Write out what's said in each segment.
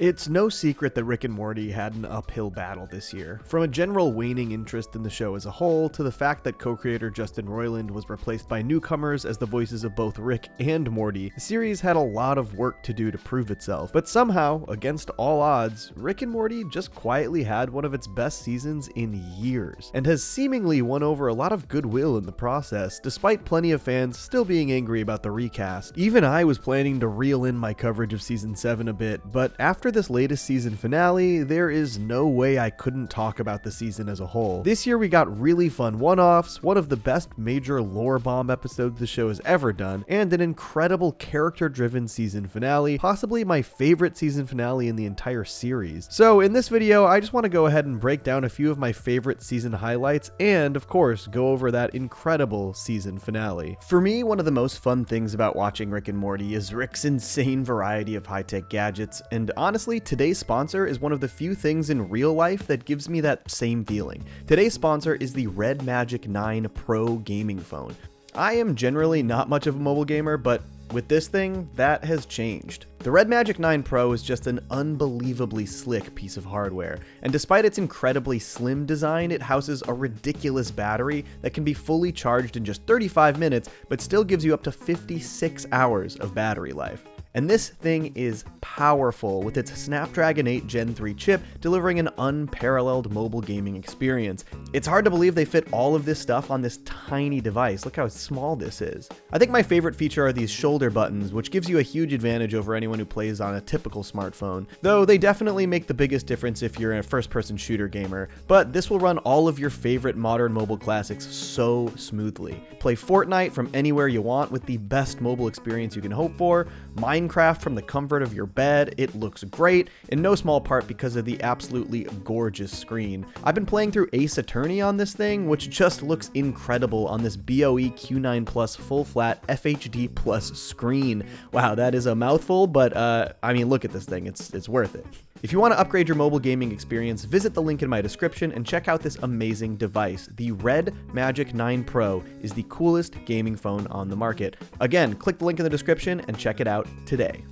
It's no secret that Rick and Morty had an uphill battle this year. From a general waning interest in the show as a whole, to the fact that co-creator Justin Roiland was replaced by newcomers as the voices of both Rick and Morty, the series had a lot of work to do to prove itself. But somehow, against all odds, Rick and Morty just quietly had one of its best seasons in years, and has seemingly won over a lot of goodwill in the process, despite plenty of fans still being angry about the recast. Even I was planning to reel in my coverage of Season 7 a bit, but after this latest season finale, there is no way I couldn't talk about the season as a whole. This year we got really fun one-offs, one of the best major lore bomb episodes the show has ever done, and an incredible character-driven season finale, possibly my favorite season finale in the entire series. So in this video, I just want to go ahead and break down a few of my favorite season highlights, and of course, go over that incredible season finale. For me, one of the most fun things about watching Rick and Morty is Rick's insane variety of high-tech gadgets, and honestly, today's sponsor is one of the few things in real life that gives me that same feeling. Today's sponsor is the Red Magic 9 Pro gaming phone. I am generally not much of a mobile gamer, but with this thing, that has changed. The Red Magic 9 Pro is just an unbelievably slick piece of hardware, and despite its incredibly slim design, it houses a ridiculous battery that can be fully charged in just 35 minutes, but still gives you up to 56 hours of battery life. And this thing is powerful, with its Snapdragon 8 Gen 3 chip delivering an unparalleled mobile gaming experience. It's hard to believe they fit all of this stuff on this tiny device. Look how small this is. I think my favorite feature are these shoulder buttons, which gives you a huge advantage over anyone who plays on a typical smartphone, though they definitely make the biggest difference if you're a first-person shooter gamer. But this will run all of your favorite modern mobile classics so smoothly. Play Fortnite from anywhere you want with the best mobile experience you can hope for, Minecraft from the comfort of your bed. It looks great, in no small part because of the absolutely gorgeous screen. I've been playing through Ace Attorney on this thing, which just looks incredible on this BOE Q9 Plus full flat FHD Plus screen. Wow, that is a mouthful, but I mean, look at this thing, it's worth it. If you want to upgrade your mobile gaming experience, visit the link in my description and check out this amazing device. The Red Magic 9 Pro is the coolest gaming phone on the market. Again, click the link in the description and check it out today.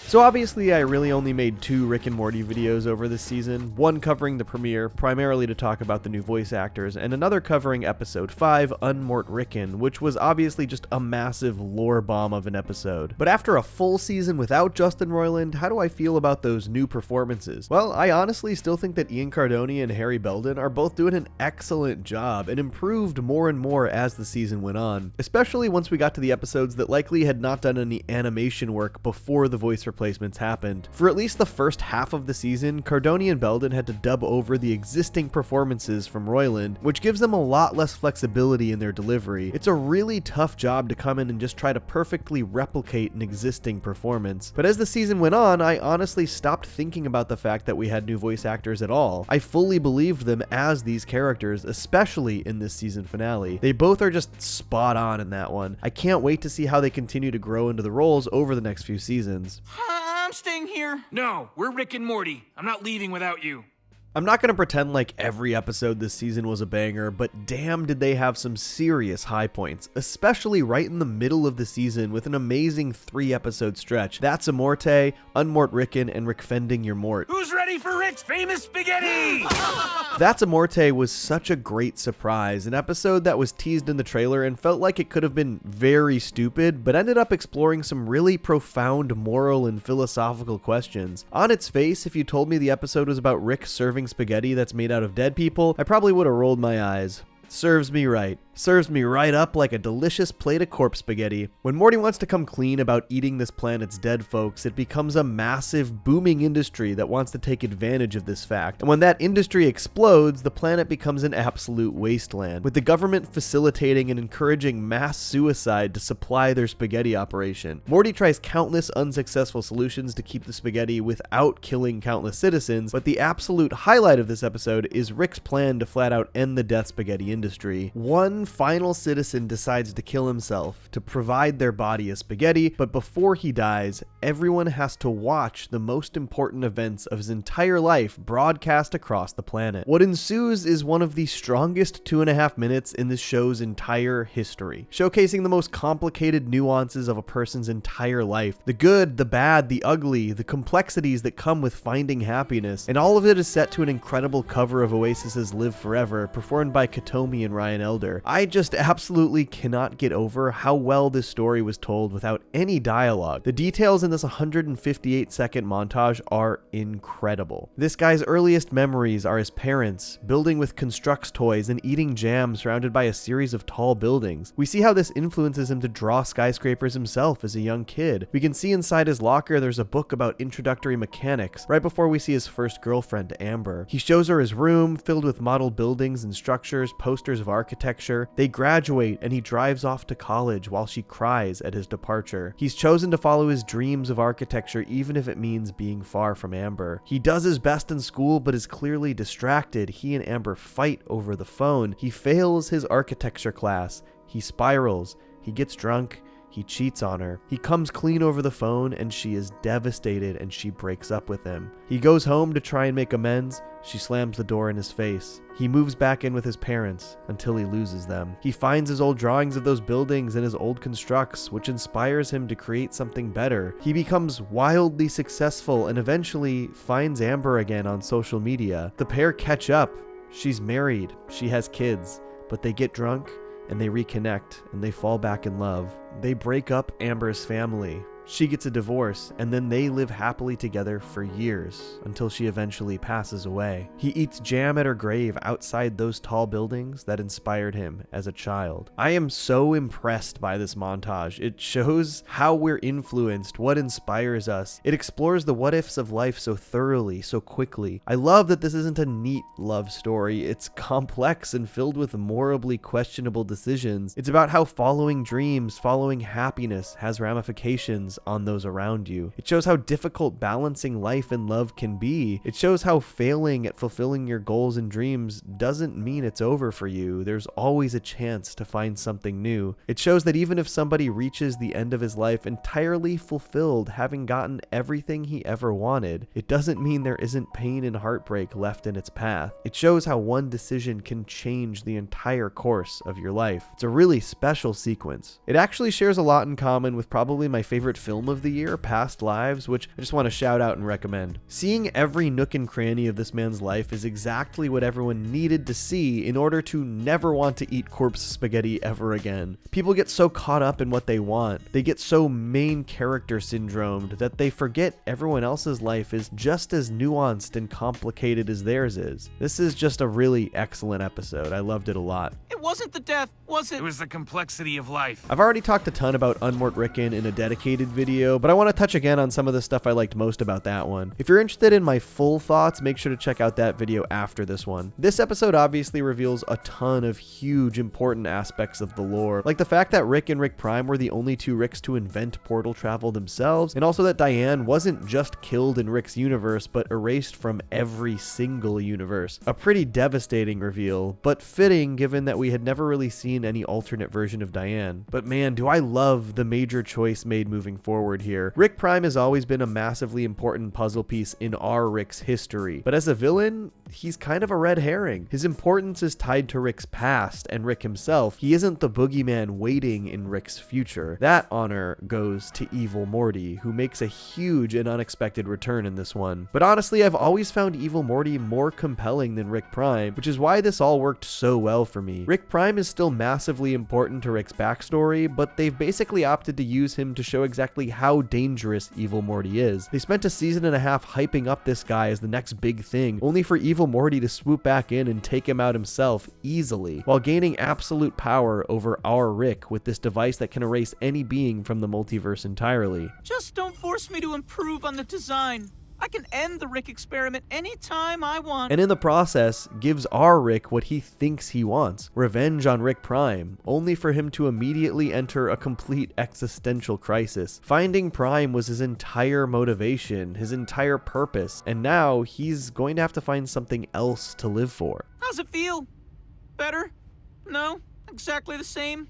So obviously I really only made 2 Rick and Morty videos over this season, one covering the premiere, primarily to talk about the new voice actors, and another covering episode 5, Unmort Rickin', which was obviously just a massive lore bomb of an episode. But after a full season without Justin Roiland, how do I feel about those new performances? Well, I honestly still think that Ian Cardoni and Harry Belden are both doing an excellent job, and improved more and more as the season went on, especially once we got to the episodes that likely had not done any animation work before the voice replacements happened. For at least the first half of the season, Cardoni and Belden had to dub over the existing performances from Roiland, which gives them a lot less flexibility in their delivery. It's a really tough job to come in and just try to perfectly replicate an existing performance. But as the season went on, I honestly stopped thinking about the fact that we had new voice actors at all. I fully believed them as these characters, especially in this season finale. They both are just spot on in that one. I can't wait to see how they continue to grow into the roles over the next few seasons. I'm staying here. No, we're Rick and Morty. I'm not leaving without you. I'm not going to pretend like every episode this season was a banger, but damn did they have some serious high points, especially right in the middle of the season with an amazing 3-episode stretch. That's Amorte, Unmort Rickin', and Rick Fending Your Mort. Who's ready for Rick's famous spaghetti? That's Amorte was such a great surprise, an episode that was teased in the trailer and felt like it could have been very stupid, but ended up exploring some really profound moral and philosophical questions. On its face, if you told me the episode was about Rick serving spaghetti that's made out of dead people, I probably would have rolled my eyes. Serves me right. Serves me right up like a delicious plate of corpse spaghetti. When Morty wants to come clean about eating this planet's dead folks, it becomes a massive, booming industry that wants to take advantage of this fact. And when that industry explodes, the planet becomes an absolute wasteland, with the government facilitating and encouraging mass suicide to supply their spaghetti operation. Morty tries countless unsuccessful solutions to keep the spaghetti without killing countless citizens, but the absolute highlight of this episode is Rick's plan to flat out end the death spaghetti industry. One one final citizen decides to kill himself to provide their body as spaghetti, but before he dies, everyone has to watch the most important events of his entire life broadcast across the planet. What ensues is one of the strongest 2.5 minutes in this show's entire history, showcasing the most complicated nuances of a person's entire life. The good, the bad, the ugly, the complexities that come with finding happiness, and all of it is set to an incredible cover of Oasis's Live Forever, performed by Katomi and Ryan Elder. I just absolutely cannot get over how well this story was told without any dialogue. The details in this 158-second montage are incredible. This guy's earliest memories are his parents, building with Construx toys and eating jam surrounded by a series of tall buildings. We see how this influences him to draw skyscrapers himself as a young kid. We can see inside his locker there's a book about introductory mechanics, right before we see his first girlfriend, Amber. He shows her his room, filled with model buildings and structures, posters of architecture. They graduate and he drives off to college while she cries at his departure. He's chosen to follow his dreams of architecture even if it means being far from Amber. He does his best in school but is clearly distracted. He and Amber fight over the phone. He fails his architecture class. He spirals. He gets drunk. He cheats on her. He comes clean over the phone and she is devastated and she breaks up with him. He goes home to try and make amends. She slams the door in his face. He moves back in with his parents until he loses them. He finds his old drawings of those buildings and his old constructs, which inspires him to create something better. He becomes wildly successful and eventually finds Amber again on social media. The pair catch up. She's married. She has kids, but they get drunk and they reconnect and they fall back in love. They break up Amber's family. She gets a divorce, and then they live happily together for years until she eventually passes away. He eats jam at her grave outside those tall buildings that inspired him as a child. I am so impressed by this montage. It shows how we're influenced, what inspires us. It explores the what ifs of life so thoroughly, so quickly. I love that this isn't a neat love story. It's complex and filled with morally questionable decisions. It's about how following dreams, following happiness has ramifications on those around you. It shows how difficult balancing life and love can be. It shows how failing at fulfilling your goals and dreams doesn't mean it's over for you. There's always a chance to find something new. It shows that even if somebody reaches the end of his life entirely fulfilled, having gotten everything he ever wanted, it doesn't mean there isn't pain and heartbreak left in its path. It shows how one decision can change the entire course of your life. It's a really special sequence. It actually shares a lot in common with probably my favorite film of the year, Past Lives, which I just want to shout out and recommend. Seeing every nook and cranny of this man's life is exactly what everyone needed to see in order to never want to eat corpse spaghetti ever again. People get so caught up in what they want. They get so main character syndromed that they forget everyone else's life is just as nuanced and complicated as theirs is. This is just a really excellent episode. I loved it a lot. It wasn't the death, was it? It was the complexity of life. I've already talked a ton about Unmort Rickon in a dedicated video, but I want to touch again on some of the stuff I liked most about that one. If you're interested in my full thoughts, make sure to check out that video after this one. This episode obviously reveals a ton of huge important aspects of the lore, like the fact that Rick and Rick Prime were the only two Ricks to invent portal travel themselves, and also that Diane wasn't just killed in Rick's universe, but erased from every single universe. A pretty devastating reveal, but fitting given that we had never really seen any alternate version of Diane. But man, do I love the major choice made moving forward here. Rick Prime has always been a massively important puzzle piece in our Rick's history, but as a villain, he's kind of a red herring. His importance is tied to Rick's past and Rick himself. He isn't the boogeyman waiting in Rick's future. That honor goes to Evil Morty, who makes a huge and unexpected return in this one. But honestly, I've always found Evil Morty more compelling than Rick Prime, which is why this all worked so well for me. Rick Prime is still massively important to Rick's backstory, but they've basically opted to use him to show exactly how dangerous Evil Morty is. They spent a season and a half hyping up this guy as the next big thing, only for Evil Morty to swoop back in and take him out himself easily, while gaining absolute power over our Rick with this device that can erase any being from the multiverse entirely. Just don't force me to improve on the design. I can end the Rick experiment anytime I want. And in the process, gives our Rick what he thinks he wants, revenge on Rick Prime, only for him to immediately enter a complete existential crisis. Finding Prime was his entire motivation, his entire purpose, and now he's going to have to find something else to live for. How's it feel? Better? No? exactly the same.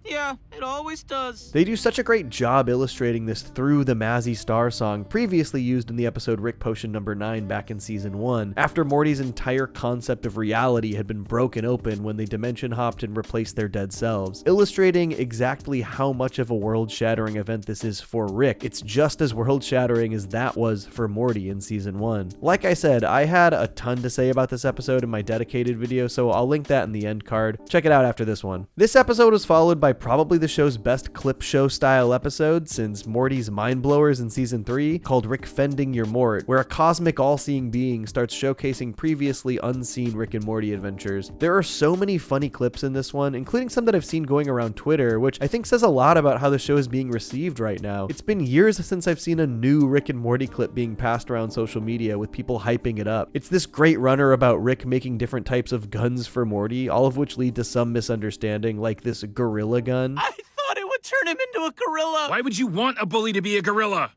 Yeah, it always does. They do such a great job illustrating this through the Mazzy Star song previously used in the episode Rick Potion number 9 back in season 1, after Morty's entire concept of reality had been broken open when they dimension hopped and replaced their dead selves, illustrating exactly how much of a world-shattering event this is for Rick. It's just as world-shattering as that was for Morty in season 1. Like I said, I had a ton to say about this episode in my dedicated video, so I'll link that in the end card. Check it out after this one. This episode was followed by probably the show's best clip show style episode since Morty's Mind Blowers in season 3, called Rick Fending Your Mort, where a cosmic all-seeing being starts showcasing previously unseen Rick and Morty adventures. There are so many funny clips in this one, including some that I've seen going around Twitter, which I think says a lot about how the show is being received right now. It's been years since I've seen a new Rick and Morty clip being passed around social media with people hyping it up. It's this great runner about Rick making different types of guns for Morty, all of which lead to some misunderstanding, like this gorilla gun. I thought it would turn him into a gorilla. Why would you want a bully to be a gorilla?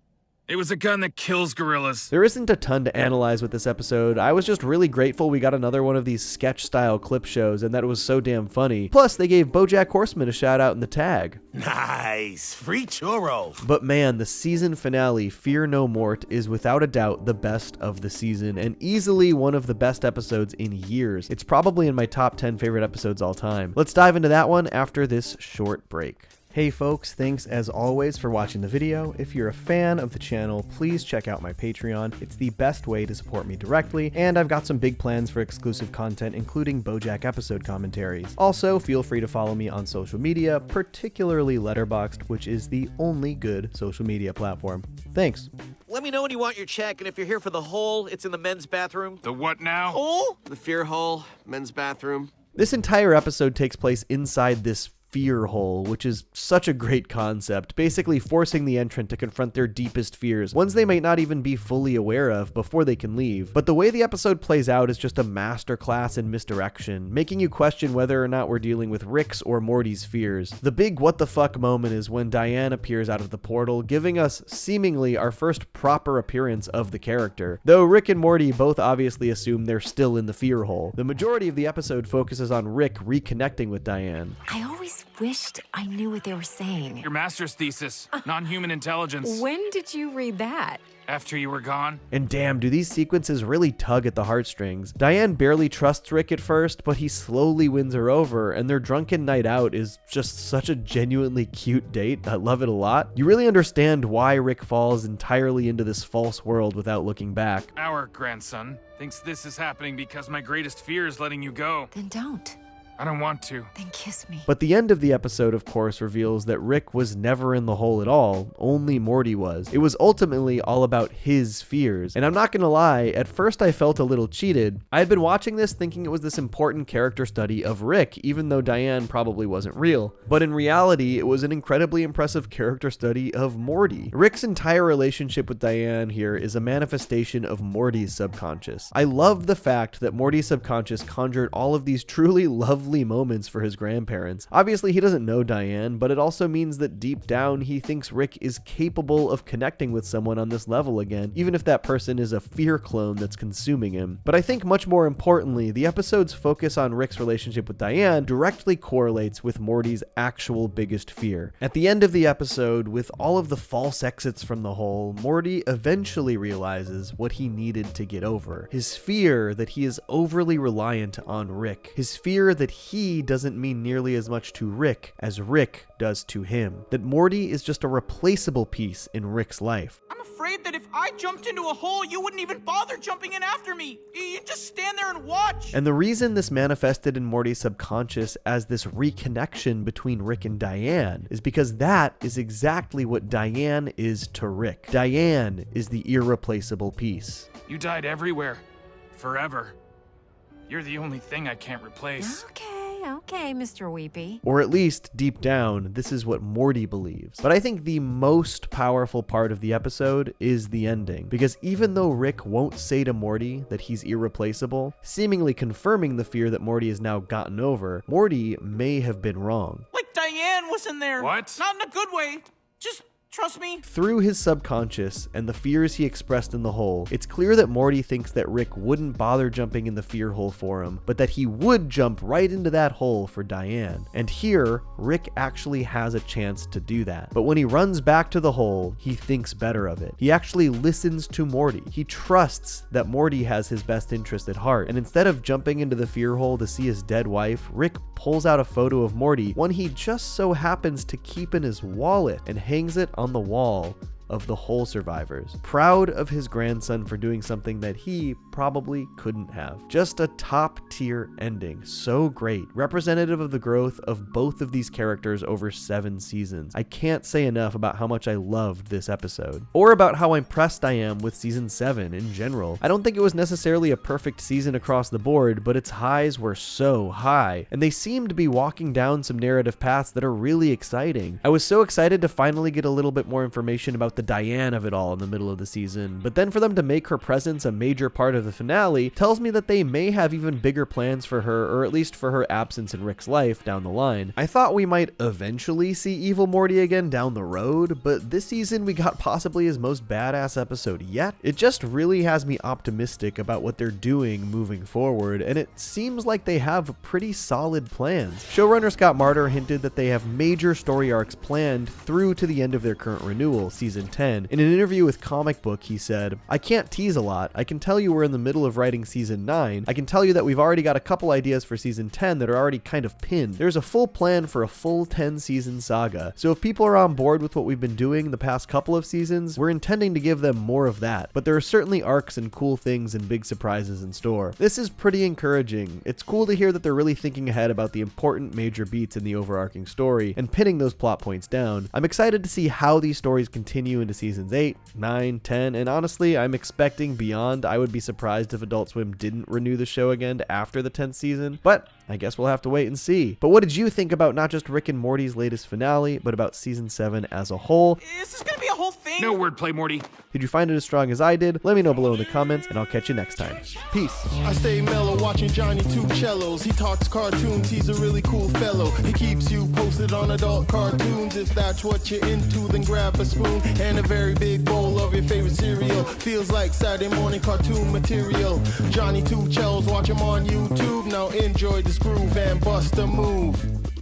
It was a gun that kills gorillas. There isn't a ton to analyze with this episode. I was just really grateful we got another one of these sketch-style clip shows and that it was so damn funny. Plus, they gave BoJack Horseman a shout-out in the tag. Nice! Free churro! But man, the season finale, Fear No Mort, is without a doubt the best of the season and easily one of the best episodes in years. It's probably in my top 10 favorite episodes all time. Let's dive into that one after this short break. Hey folks, thanks as always for watching the video. If you're a fan of the channel, please check out my Patreon. It's the best way to support me directly, and I've got some big plans for exclusive content, including BoJack episode commentaries. Also, feel free to follow me on social media, particularly Letterboxd, which is the only good social media platform. Thanks. Let me know when you want your check, and if you're here for the hole, it's in the men's bathroom. The what now? Oh? The fear hole, men's bathroom. This entire episode takes place inside this fear hole, which is such a great concept, basically forcing the entrant to confront their deepest fears, ones they might not even be fully aware of before they can leave. But the way the episode plays out is just a masterclass in misdirection, making you question whether or not we're dealing with Rick's or Morty's fears. The big what the fuck moment is when Diane appears out of the portal, giving us seemingly our first proper appearance of the character. Though Rick and Morty both obviously assume they're still in the fear hole. The majority of the episode focuses on Rick reconnecting with Diane. I always wished I knew what they were saying. Your master's thesis, non-human intelligence. When did you read that? After you were gone. And damn, do these sequences really tug at the heartstrings. Diane barely trusts Rick at first, but he slowly wins her over, and their drunken night out is just such a genuinely cute date. I love it a lot. You really understand why Rick falls entirely into this false world without looking back. Our grandson thinks this is happening because my greatest fear is letting you go. Then don't. I don't want to. Then kiss me. But the end of the episode, of course, reveals that Rick was never in the hole at all, only Morty was. It was ultimately all about his fears. And I'm not gonna lie, at first I felt a little cheated. I had been watching this thinking it was this important character study of Rick, even though Diane probably wasn't real. But in reality, it was an incredibly impressive character study of Morty. Rick's entire relationship with Diane here is a manifestation of Morty's subconscious. I love the fact that Morty's subconscious conjured all of these truly lovely moments for his grandparents. Obviously, he doesn't know Diane, but it also means that deep down, he thinks Rick is capable of connecting with someone on this level again, even if that person is a fear clone that's consuming him. But I think much more importantly, the episode's focus on Rick's relationship with Diane directly correlates with Morty's actual biggest fear. At the end of the episode, with all of the false exits from the hole, Morty eventually realizes what he needed to get over. His fear that he is overly reliant on Rick. His fear that he doesn't mean nearly as much to Rick as Rick does to him. That Morty is just a replaceable piece in Rick's life. I'm afraid that if I jumped into a hole, you wouldn't even bother jumping in after me. You'd just stand there and watch. And the reason this manifested in Morty's subconscious as this reconnection between Rick and Diane is because that is exactly what Diane is to Rick. Diane is the irreplaceable piece. You died everywhere. Forever. You're the only thing I can't replace. Okay, Mr. Weepy. Or at least, deep down, this is what Morty believes. But I think the most powerful part of the episode is the ending. Because even though Rick won't say to Morty that he's irreplaceable, seemingly confirming the fear that Morty has now gotten over, Morty may have been wrong. Like Diane was in there. What? Not in a good way. Just Trust me? Through his subconscious and the fears he expressed in the hole, it's clear that Morty thinks that Rick wouldn't bother jumping in the fear hole for him, but that he would jump right into that hole for Diane. And here, Rick actually has a chance to do that. But when he runs back to the hole, he thinks better of it. He actually listens to Morty. He trusts that Morty has his best interest at heart. And instead of jumping into the fear hole to see his dead wife, Rick pulls out a photo of Morty, one he just so happens to keep in his wallet, and hangs it on the wall of the hole survivors, proud of his grandson for doing something that he probably couldn't have. Just a top tier ending, so great, representative of the growth of both of these characters over 7 seasons. I can't say enough about how much I loved this episode, or about how impressed I am with season 7 in general. I don't think it was necessarily a perfect season across the board, but its highs were so high, and they seem to be walking down some narrative paths that are really exciting. I was so excited to finally get a little bit more information about the Diane of it all in the middle of the season, but then for them to make her presence a major part of the finale tells me that they may have even bigger plans for her, or at least for her absence in Rick's life down the line. I thought we might eventually see evil Morty again down the road, but this season we got possibly his most badass episode yet. It just really has me optimistic about what they're doing moving forward, and it seems like they have pretty solid plans. Showrunner Scott Marder hinted that they have major story arcs planned through to the end of their current renewal, season 10. In an interview with Comic Book, he said, "I can't tease a lot. I can tell you we're in the middle of writing season 9. I can tell you that we've already got a couple ideas for season 10 that are already kind of pinned. There's a full plan for a full 10 season saga. So if people are on board with what we've been doing the past couple of seasons, we're intending to give them more of that. But there are certainly arcs and cool things and big surprises in store." This is pretty encouraging. It's cool to hear that they're really thinking ahead about the important major beats in the overarching story and pinning those plot points down. I'm excited to see how these stories continue into seasons 8, 9, 10, and honestly, I'm expecting beyond. I would be surprised if Adult Swim didn't renew the show again after the 10th season, but I guess we'll have to wait and see. But what did you think about not just Rick and Morty's latest finale, but about season 7 as a whole? Is this gonna be a whole thing? No wordplay, Morty. Did you find it as strong as I did? Let me know below in the comments, and I'll catch you next time. Peace. I stay mellow watching Johnny two cellos. He talks cartoons, he's a really cool fellow. He keeps you posted on adult cartoons. If that's what you're into, then grab a spoon and a very big bowl of your favorite cereal. Feels like Saturday morning cartoon material. Johnny two cellos, watch him on YouTube. Now enjoy this groove and bust a move.